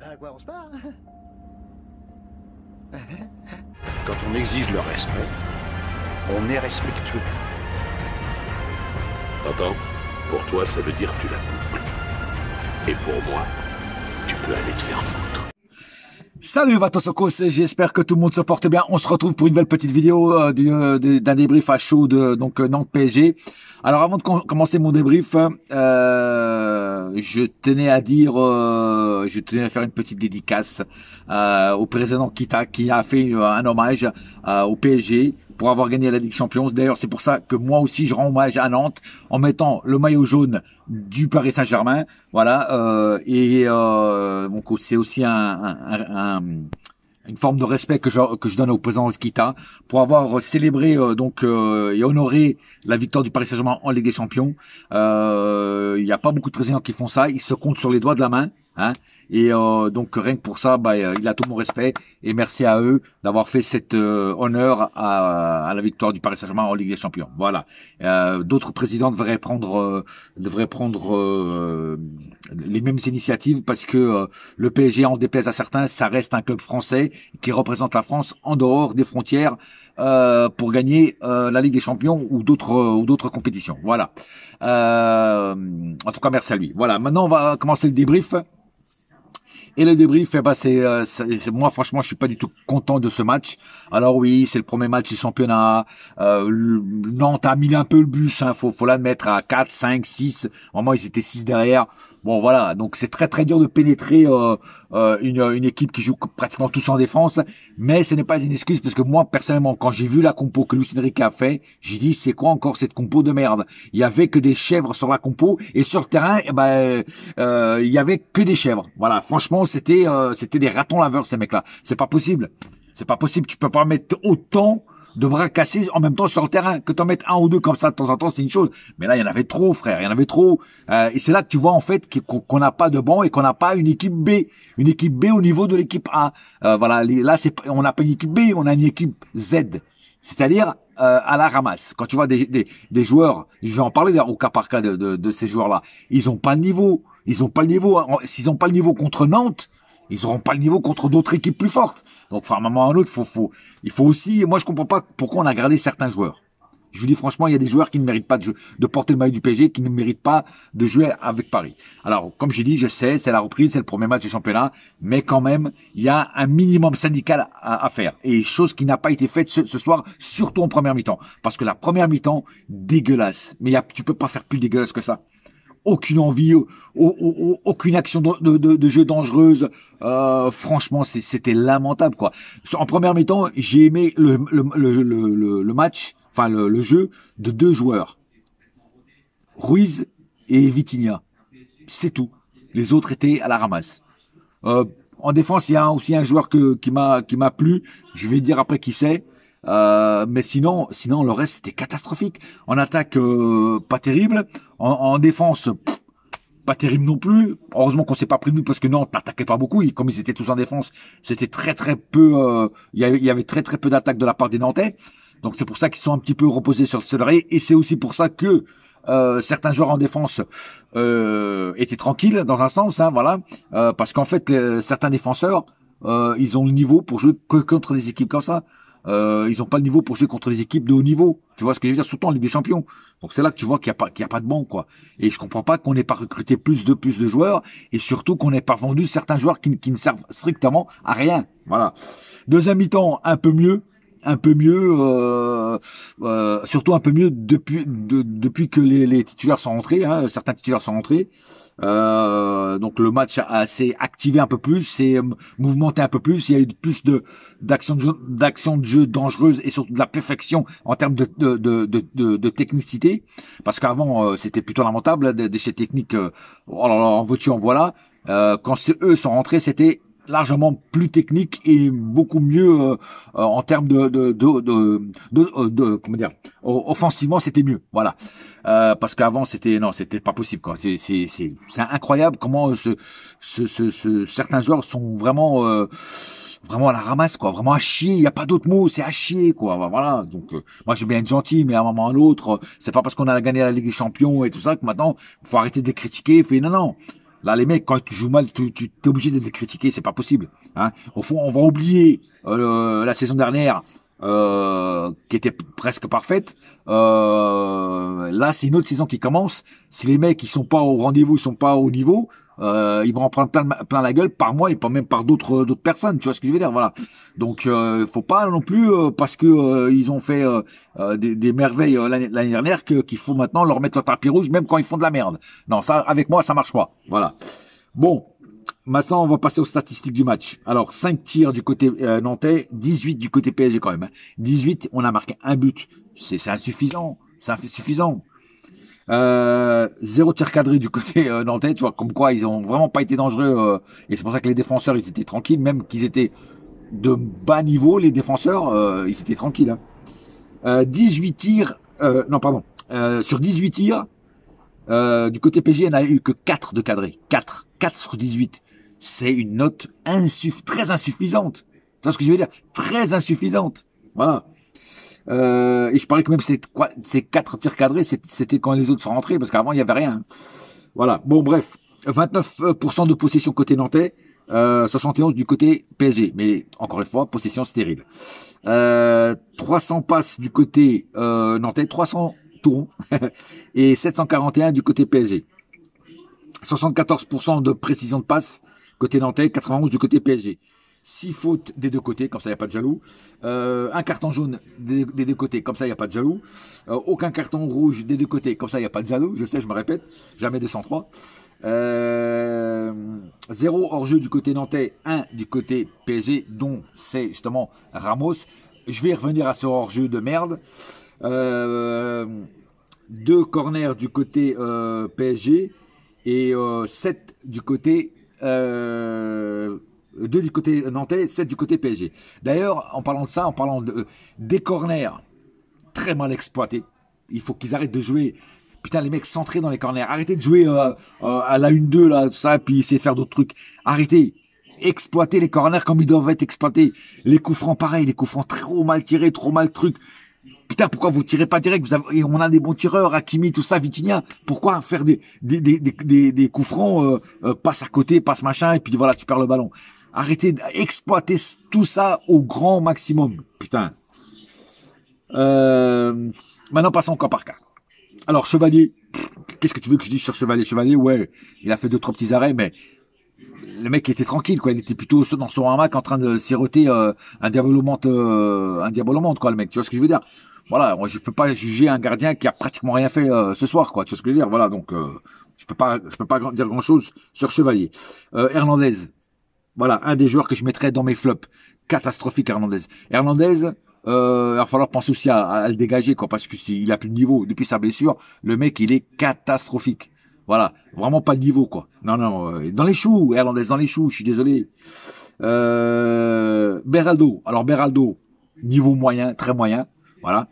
À quoi on se parle? Quand on exige le respect, on est respectueux. T'entends? Pour toi, ça veut dire que tu la boucles. Et pour moi, tu peux aller te faire foutre. Salut Vatosokos, j'espère que tout le monde se porte bien. On se retrouve pour une nouvelle petite vidéo d'un débrief à chaud de Nantes PSG. Alors avant de commencer mon débrief, je tenais à faire une petite dédicace au président Kita qui a fait un hommage au PSG pour avoir gagné la Ligue des Champions. D'ailleurs, c'est pour ça que moi aussi je rends hommage à Nantes en mettant le maillot jaune du Paris Saint-Germain. Voilà, donc c'est aussi une forme de respect que je donne au président Kita pour avoir célébré et honoré la victoire du Paris Saint-Germain en Ligue des Champions. Il n'y a pas beaucoup de présidents qui font ça, ils se comptent sur les doigts de la main, hein. Et donc rien que pour ça, il a tout mon respect et merci à eux d'avoir fait cet honneur à la victoire du Paris Saint-Germain en Ligue des Champions. Voilà. D'autres présidents devraient prendre les mêmes initiatives parce que le PSG, en déplaise à certains, ça reste un club français qui représente la France en dehors des frontières pour gagner la Ligue des Champions ou d'autres compétitions. Voilà. En tout cas, merci à lui. Voilà. Maintenant, on va commencer le débrief. Et le débrief, moi franchement, je suis pas du tout content de ce match. Alors oui, c'est le premier match du championnat. Nantes a mis un peu le bus, hein, faut l'admettre, à 4, 5, 6. Vraiment, ils étaient 6 derrière. Bon voilà, donc c'est très très dur de pénétrer une équipe qui joue pratiquement tous en défense, mais ce n'est pas une excuse parce que moi personnellement, quand j'ai vu la compo que Luis Enrique a fait, j'ai dit c'est quoi encore cette compo de merde? Il y avait que des chèvres sur la compo et sur le terrain, il y avait que des chèvres. Voilà, franchement, c'était des ratons laveurs ces mecs-là. C'est pas possible. C'est pas possible. Tu peux pas mettre autant de bras cassés en même temps sur le terrain. Que t'en mettes un ou deux comme ça de temps en temps, c'est une chose. Mais là, il y en avait trop, frère. Il y en avait trop. Et c'est là que tu vois, en fait, qu'on n'a pas de banc et qu'on n'a pas une équipe B. Une équipe B au niveau de l'équipe A. Voilà. Là, on n'a pas une équipe B, on a une équipe Z. C'est-à-dire, à la ramasse. Quand tu vois des joueurs, je vais en parler au cas par cas de ces joueurs-là. Ils ont pas le niveau. Ils ont pas le niveau. S'ils ont pas le niveau contre Nantes, ils auront pas le niveau contre d'autres équipes plus fortes. Donc, enfin, à un moment ou à un autre, il faut aussi, moi, je comprends pas pourquoi on a gardé certains joueurs. Je vous dis franchement, il y a des joueurs qui ne méritent pas de porter le maillot du PSG, qui ne méritent pas de jouer avec Paris. Alors, comme j'ai dit, je sais, c'est la reprise, c'est le premier match du championnat, mais quand même, il y a un minimum syndical à faire. Et chose qui n'a pas été faite ce soir, surtout en première mi-temps. Parce que la première mi-temps, dégueulasse. Mais tu peux pas faire plus dégueulasse que ça. Aucune envie, aucune action de jeu dangereuse. Franchement, c'était lamentable, quoi. En première mi-temps, j'ai aimé le match, enfin le jeu de deux joueurs, Ruiz et Vitinha. C'est tout. Les autres étaient à la ramasse. En défense, il y a aussi un joueur qui m'a plu. Je vais dire après qui c'est. Mais sinon le reste c'était catastrophique. En attaque pas terrible, en défense pas terrible non plus. Heureusement qu'on s'est pas pris de nous parce que Nantes n'attaquait pas beaucoup. Comme ils étaient tous en défense, c'était très très peu. Il y avait très très peu d'attaques de la part des Nantais. Donc c'est pour ça qu'ils sont un petit peu reposés sur le céleri. Et c'est aussi pour ça que certains joueurs en défense étaient tranquilles dans un sens, hein, voilà, parce qu'en fait certains défenseurs ils ont le niveau pour jouer que contre des équipes comme ça. Ils ont pas le niveau pour jouer contre des équipes de haut niveau. Tu vois ce que je veux dire, surtout en Ligue des Champions. Donc c'est là que tu vois qu'il y a pas de banc, quoi. Et je comprends pas qu'on n'ait pas recruté plus de joueurs et surtout qu'on n'ait pas vendu certains joueurs qui ne servent strictement à rien. Voilà. Deuxième mi-temps, un peu mieux, surtout un peu mieux depuis que les titulaires sont rentrés, hein, certains titulaires sont rentrés. Donc le match s'est activé un peu plus, s'est mouvementé un peu plus, il y a eu plus d'action de jeu dangereuse et surtout de la perfection en termes de technicité, parce qu'avant c'était plutôt lamentable, des déchets techniques, oh là là, en veux-tu en voilà. Quand eux sont rentrés, c'était largement plus technique et beaucoup mieux en termes comment dire, offensivement c'était mieux, voilà. Parce qu'avant c'était pas possible, quoi. C'est incroyable comment certains joueurs sont vraiment à la ramasse, quoi, vraiment à chier. Il y a pas d'autre mot, c'est à chier, quoi. Voilà. Donc moi je veux bien être gentil, mais à un moment ou à l'autre, c'est pas parce qu'on a gagné la Ligue des Champions et tout ça que maintenant faut arrêter de les critiquer. Non. Là, les mecs, quand tu joues mal, tu es obligé de les critiquer, c'est pas possible. Hein. Au fond, on va oublier la saison dernière qui était presque parfaite. Là, c'est une autre saison qui commence. Si les mecs ils sont pas au rendez-vous, ils sont pas au niveau, ils vont en prendre plein la gueule par moi et pas même par d'autres personnes. Tu vois ce que je veux dire, voilà. Donc, faut pas non plus parce que ils ont fait des merveilles l'année dernière qu'il faut maintenant leur mettre le tapis rouge même quand ils font de la merde. Non, ça avec moi ça marche pas. Voilà. Bon. Maintenant, on va passer aux statistiques du match. Alors, 5 tirs du côté nantais, 18 du côté PSG quand même. Hein. 18, on a marqué un but. C'est insuffisant. C'est insuffisant. 0 tir cadré du côté nantais, tu vois, comme quoi ils ont vraiment pas été dangereux. Et c'est pour ça que les défenseurs, ils étaient tranquilles, même qu'ils étaient de bas niveau, les défenseurs, ils étaient tranquilles. Hein. 18 tirs, non pardon, sur 18 tirs, du côté PSG, il n'y en a eu que 4 de cadrés. 4 sur 18. C'est une note très insuffisante. Tu vois ce que je veux dire? Très insuffisante. Voilà. Et je parie que même ces 4 tirs cadrés, c'était quand les autres sont rentrés, parce qu'avant, il n'y avait rien. Hein. Voilà. Bon, bref. 29% de possession côté nantais, 71 du côté PSG. Mais, encore une fois, possession stérile. 300 passes du côté nantais, 300 tours, et 741 du côté PSG. 74% de précision de passe côté nantais, 91 du côté PSG. 6 fautes des deux côtés, comme ça il n'y a pas de jaloux. Un carton jaune des deux côtés, comme ça il n'y a pas de jaloux. Aucun carton rouge des deux côtés, comme ça il n'y a pas de jaloux. Je sais, je me répète, jamais 203. 0 hors-jeu du côté nantais, 1 du côté PSG, dont c'est justement Ramos. Je vais revenir à ce hors-jeu de merde. 2 corners du côté PSG et 7 du côté 2 du côté nantais, 7 du côté PSG. D'ailleurs, en parlant de ça, en parlant des corners très mal exploités, il faut qu'ils arrêtent de jouer. Putain, les mecs centrés dans les corners. Arrêtez de jouer à la 1-2 là, tout ça, puis essayer de faire d'autres trucs. Arrêtez. Exploitez les corners comme ils doivent être exploités. Les coups francs, pareil, les coups francs trop mal tirés, trop mal trucs. Putain, pourquoi vous tirez pas direct? On a des bons tireurs, Hakimi, tout ça, Vitinha. Pourquoi faire des coups francs, passe à côté, passe machin, et puis voilà, tu perds le ballon. Arrêtez d'exploiter tout ça au grand maximum. Putain. Maintenant, passons au cas par cas. Alors, Chevalier, qu'est-ce que tu veux que je dise sur Chevalier? Chevalier, ouais, il a fait 2-3 petits arrêts, mais le mec était tranquille, quoi. Il était plutôt dans son hamac en train de siroter un diabolomante, quoi, le mec. Tu vois ce que je veux dire? Voilà, moi je peux pas juger un gardien qui a pratiquement rien fait ce soir, quoi. Tu vois ce que je veux dire? Voilà, donc je peux pas dire grand chose sur Chevalier. Hernandez, voilà, un des joueurs que je mettrais dans mes flops. Catastrophique, Hernandez. Hernandez, il va falloir penser aussi à le dégager, quoi, parce que il a plus de niveau depuis sa blessure. Le mec, il est catastrophique. Voilà, vraiment pas de niveau, quoi. Non, dans les choux, Hernandez dans les choux. Je suis désolé. Beraldo. Alors Beraldo, niveau moyen, très moyen. Voilà.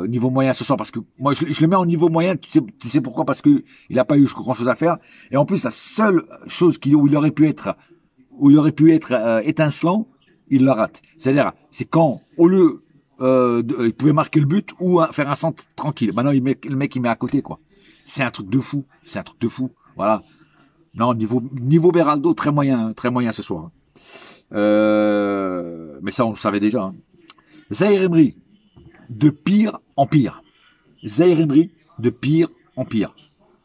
Niveau moyen ce soir parce que moi je le mets en niveau moyen, tu sais pourquoi? Parce que il a pas eu grand chose à faire, et en plus la seule chose où il aurait pu être étincelant, il le rate. C'est-à-dire, c'est quand au lieu il pouvait marquer le but ou faire un centre tranquille, maintenant le mec il met à côté, quoi. C'est un truc de fou, voilà. Non, niveau Beraldo très moyen ce soir. Mais ça on le savait déjà. Hein. Zaïre Emery, de pire en pire. Zaïre Emery, de pire en pire.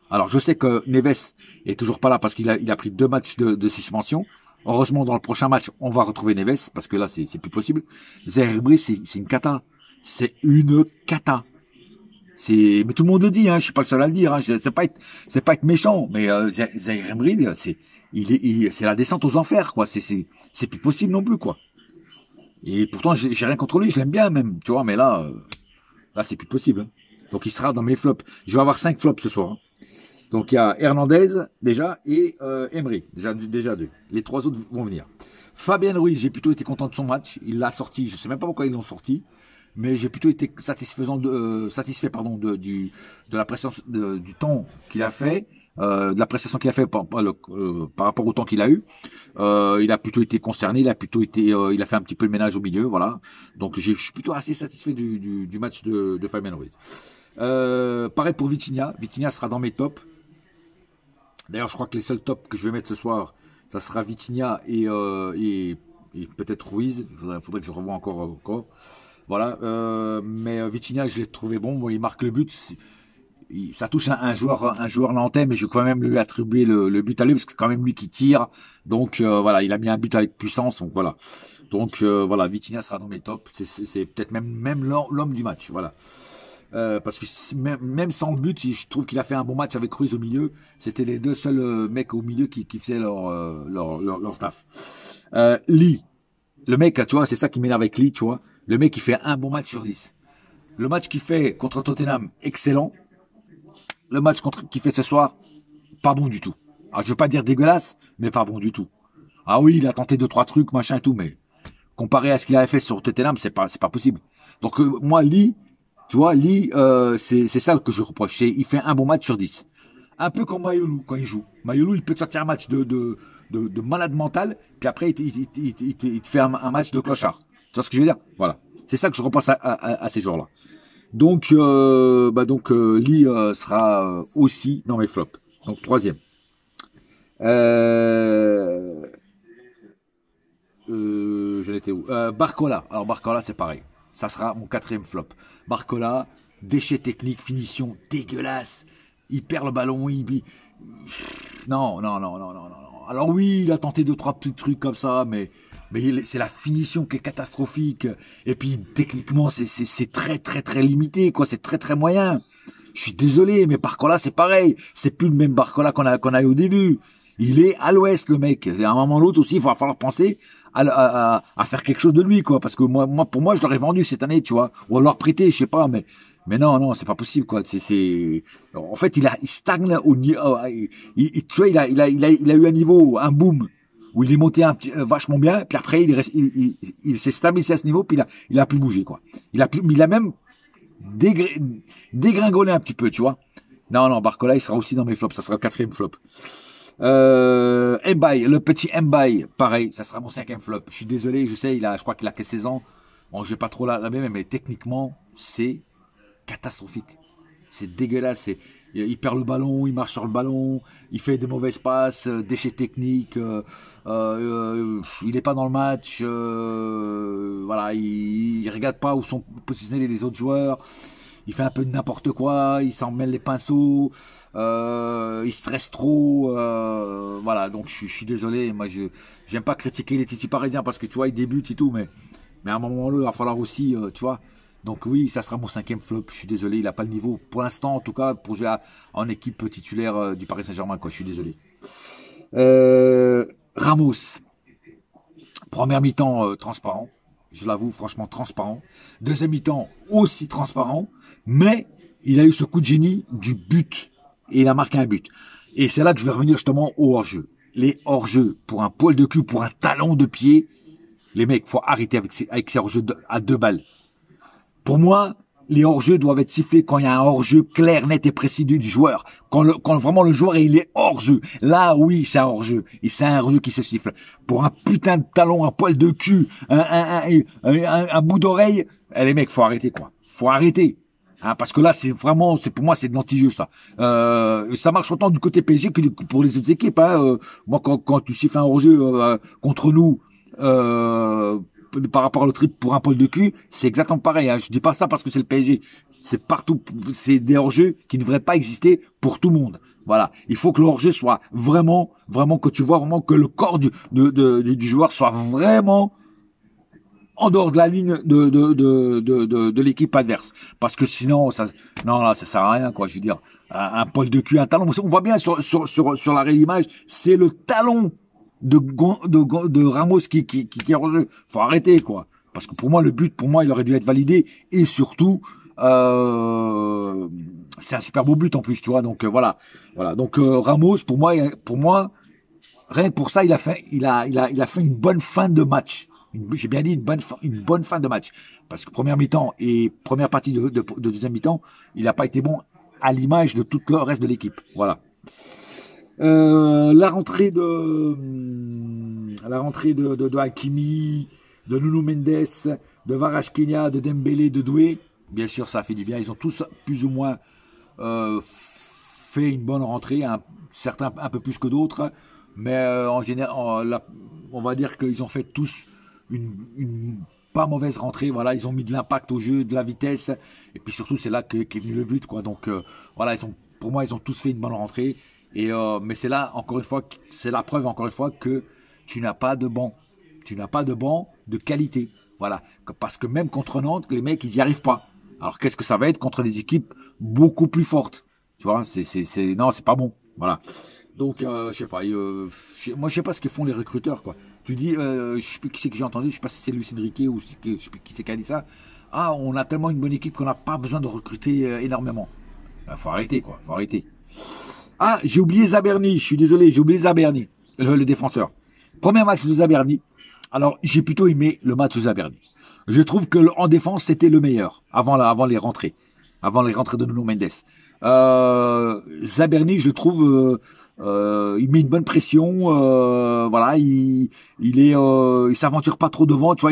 Alors, je sais que Neves est toujours pas là parce qu'il a pris 2 matchs de suspension. Heureusement, dans le prochain match, on va retrouver Neves parce que là, c'est plus possible. Zaïre Emery, c'est une cata. C'est une cata. Mais tout le monde le dit, hein. Je suis pas le seul à le dire, hein. C'est pas être méchant, mais Zaïre Emery, c'est la descente aux enfers, quoi. C'est plus possible non plus, quoi. Et pourtant, j'ai rien contre lui, je l'aime bien même, tu vois, mais là c'est plus possible. Hein. Donc il sera dans mes flops. Je vais avoir 5 flops ce soir. Hein. Donc il y a Hernandez déjà et Emery, déjà 2. Les 3 autres vont venir. Fabien Ruiz, j'ai plutôt été content de son match. Il l'a sorti, je sais même pas pourquoi ils l'ont sorti, mais j'ai plutôt été satisfait de la prestation du temps qu'il a fait. De la prestation qu'il a fait par rapport au temps qu'il a eu, il a plutôt été concerné, il a fait un petit peu le ménage au milieu, voilà. Donc je suis plutôt assez satisfait du match de Fabien Ruiz. Pareil pour Vitinha sera dans mes tops. D'ailleurs, je crois que les seuls tops que je vais mettre ce soir, ça sera Vitinha et peut-être Ruiz. Faudrait que je revoie encore. Voilà. Mais Vitinha, je l'ai trouvé bon. Bon, il marque le but. Ça touche un joueur nantais, mais je vais quand même lui attribuer le but à lui parce que c'est quand même lui qui tire. Donc voilà, il a mis un but avec puissance. Donc voilà. Donc voilà, Vitinha sera dans mes tops. C'est peut-être même l'homme du match. Voilà. Parce que même sans le but, je trouve qu'il a fait un bon match avec Ruiz au milieu. C'était les deux seuls mecs au milieu qui faisaient leur taf. Lee, le mec, tu vois, c'est ça qui m'énerve avec Lee, tu vois. Le mec, il fait un bon match sur 10. Le match qu'il fait contre Tottenham, excellent. Le match qu'il fait ce soir, pas bon du tout. Alors, je veux pas dire dégueulasse, mais pas bon du tout. Ah oui, il a tenté 2-3 trucs, machin et tout, mais comparé à ce qu'il avait fait sur Tottenham, c'est pas possible. Donc moi, Lee, tu vois, Lee, c'est ça que je reproche. Il fait un bon match sur 10. Un peu comme Mayolu quand il joue. Mayolu, il peut te sortir un match de malade mental, puis après, il te fait un match de clochard. Tu vois ce que je veux dire? Voilà. C'est ça que je repense à ces joueurs-là. Donc, Lee sera aussi dans mes flops. Donc, troisième. Je l'étais où? Barcola. Alors, Barcola, c'est pareil. Ça sera mon quatrième flop. Barcola, déchet technique, finition dégueulasse. Il perd le ballon, Non. Alors oui, il a tenté 2-3 petits trucs comme ça, mais c'est la finition qui est catastrophique. Et puis techniquement, c'est très limité, quoi. C'est très moyen. Je suis désolé, mais Barcola, c'est pareil. C'est plus le même Barcola qu'on a eu au début. Il est à l'ouest, le mec. À un moment ou l'autre aussi, il va falloir penser à faire quelque chose de lui, quoi. Parce que pour moi, je l'aurais vendu cette année, tu vois. Ou alors prêté, je sais pas, mais non, c'est pas possible, quoi. En fait, il stagne au niveau, tu vois, il a eu un niveau, un boom, où il est monté vachement bien, puis après, il s'est stabilisé à ce niveau, puis il a plus bougé, quoi. Il a même dégringolé un petit peu, tu vois. Non, Barcola, il sera aussi dans mes flops. Ça sera le quatrième flop. Mbaye, le petit Mbaye, pareil, ça sera mon cinquième flop. Je suis désolé, je sais, je crois qu'il a que 16 ans. Bon, je vais pas trop la même, mais techniquement, c'est catastrophique. C'est dégueulasse. Il perd le ballon, il marche sur le ballon, il fait des mauvaises passes, déchets techniques. Il n'est pas dans le match. Voilà, il regarde pas où sont positionnés les autres joueurs. Il fait un peu de n'importe quoi. Il s'en mêle les pinceaux. Il stresse trop. Voilà, donc je suis désolé. Moi, j'aime pas critiquer les Titi parisiens parce que tu vois, ils débutent et tout, mais à un moment là, il va falloir aussi, tu vois. Donc oui, ça sera mon cinquième flop. Je suis désolé, il n'a pas le niveau pour l'instant, en tout cas, pour jouer en équipe titulaire du Paris Saint-Germain, quoi. Je suis désolé. Ramos, première mi-temps transparent, je l'avoue, franchement transparent. Deuxième mi-temps aussi transparent, mais il a eu ce coup de génie du but et il a marqué un but. Et c'est là que je vais revenir justement au hors-jeu. Les hors-jeux pour un poil de cul, pour un talon de pied, les mecs, faut arrêter avec ces hors-jeux à 2 balles. Pour moi, les hors-jeux doivent être sifflés quand il y a un hors-jeu clair, net et précis du joueur. Quand vraiment le joueur il est hors-jeu. Là, oui, c'est un hors-jeu. Et c'est un hors-jeu qui se siffle. Pour un putain de talon, un poil de cul, un bout d'oreille, les mecs, faut arrêter, quoi. Faut arrêter. Hein, parce que là, pour moi, c'est de l'anti-jeu, ça. Ça marche autant du côté PSG que pour les autres équipes, hein. Moi, quand tu siffles un hors-jeu contre nous, par rapport à l'autre trip pour un poil de cul, c'est exactement pareil. Hein. Je dis pas ça parce que c'est le PSG. C'est partout. C'est des hors-jeux qui ne devraient pas exister pour tout le monde. Voilà. Il faut que le hors-jeu soit vraiment que tu vois vraiment que le corps du joueur soit vraiment en dehors de la ligne de l'équipe adverse. Parce que sinon, ça sert à rien, quoi. Je veux dire, un poil de cul, un talon. On voit bien sur l'arrêt d'image, c'est le talon de Ramos qui est en jeu. Faut arrêter, quoi. Parce que pour moi, le but, il aurait dû être validé. Et surtout, c'est un super beau but en plus, tu vois. Donc voilà. Donc Ramos, pour moi, rien que pour ça, il a fait une bonne fin de match. J'ai bien dit une bonne fin de match. Parce que première mi-temps et première partie de deuxième mi-temps, il n'a pas été bon à l'image de tout le reste de l'équipe. Voilà. La rentrée de Hakimi, de Nuno Mendes, de Kvaratskhelia, de Dembélé, de Doué, bien sûr ça a fait du bien. Ils ont tous plus ou moins fait une bonne rentrée, certains un peu plus que d'autres, mais en général, on va dire qu'ils ont fait tous une pas mauvaise rentrée. Voilà, ils ont mis de l'impact au jeu, de la vitesse, et puis surtout c'est là qu'est venu le but, quoi. Donc voilà, pour moi, ils ont tous fait une bonne rentrée. Et mais c'est là encore une fois, c'est la preuve encore une fois que tu n'as pas de banc, de qualité. Voilà, parce que même contre Nantes, les mecs, ils y arrivent pas. Alors qu'est-ce que ça va être contre des équipes beaucoup plus fortes? Tu vois, non, c'est pas bon. Voilà. Donc je sais pas. Moi, je sais pas ce que font les recruteurs, quoi. Tu dis, je sais plus qui c'est que j'ai entendu. Je sais pas si c'est Luis Enrique ou je sais plus qui c'est qui a dit ça. Ah, on a tellement une bonne équipe qu'on n'a pas besoin de recruter énormément. Faut arrêter, quoi. Faut arrêter. Ah, j'ai oublié Zaberni. Je suis désolé, j'ai oublié Zaberni, le défenseur. Premier match de Zaberni. Alors, j'ai plutôt aimé le match de Zaberni. Je trouve que en défense, c'était le meilleur avant les rentrées de Nuno Mendes. Zaberni, je le trouve, il met une bonne pression. Voilà, il s'aventure pas trop devant. Tu vois,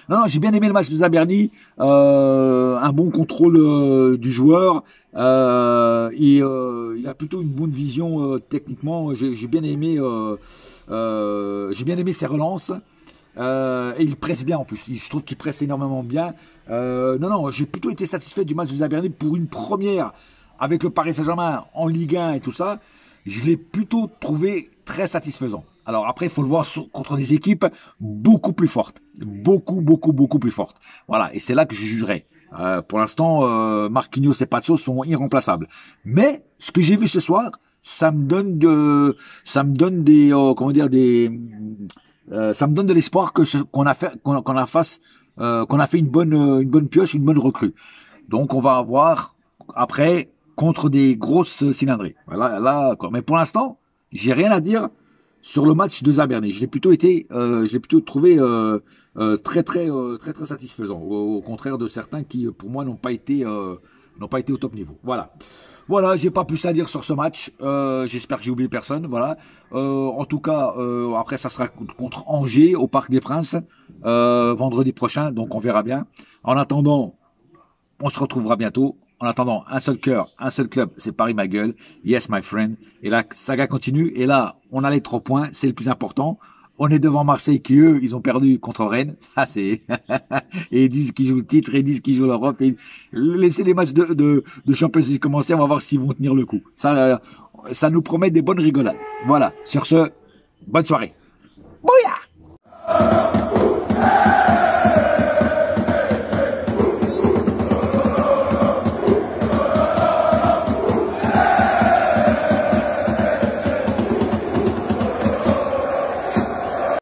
Non, j'ai bien aimé le match de Zaberni. Un bon contrôle du joueur. Il a plutôt une bonne vision techniquement. J'ai bien aimé ses relances. Et il presse bien en plus. Je trouve qu'il presse énormément bien. Non, j'ai plutôt été satisfait du match de Zaberni pour une première avec le Paris Saint-Germain en Ligue 1 et tout ça. Je l'ai plutôt trouvé très satisfaisant. Alors après, il faut le voir contre des équipes beaucoup plus fortes, beaucoup plus fortes. Voilà, et c'est là que je jugerai. Pour l'instant, Marquinhos et Pacho sont irremplaçables. Mais ce que j'ai vu ce soir, ça me donne des ça me donne de l'espoir qu'on a fait une bonne pioche, une bonne recrue. Donc on va avoir après contre des grosses cylindrées. Voilà, là quoi. Mais pour l'instant, j'ai rien à dire sur le match de Zaberni. Je l'ai plutôt trouvé très satisfaisant. Au contraire de certains qui pour moi n'ont pas été au top niveau. Voilà, j'ai pas plus à dire sur ce match. J'espère que j'ai oublié personne. Voilà. En tout cas, après ça sera contre Angers au Parc des Princes vendredi prochain. Donc on verra bien. En attendant, on se retrouvera bientôt. En attendant, un seul cœur, un seul club, c'est Paris ma gueule. Yes my friend. Et la saga continue. Et là, on a les 3 points, c'est le plus important. On est devant Marseille qui, eux, ils ont perdu contre Rennes. Ça, c'est... et ils disent qu'ils jouent le titre, et ils disent qu'ils jouent l'Europe. Et... Laissez les matchs de Champions League commencer, on va voir s'ils vont tenir le coup. Ça nous promet des bonnes rigolades. Voilà. Sur ce, bonne soirée.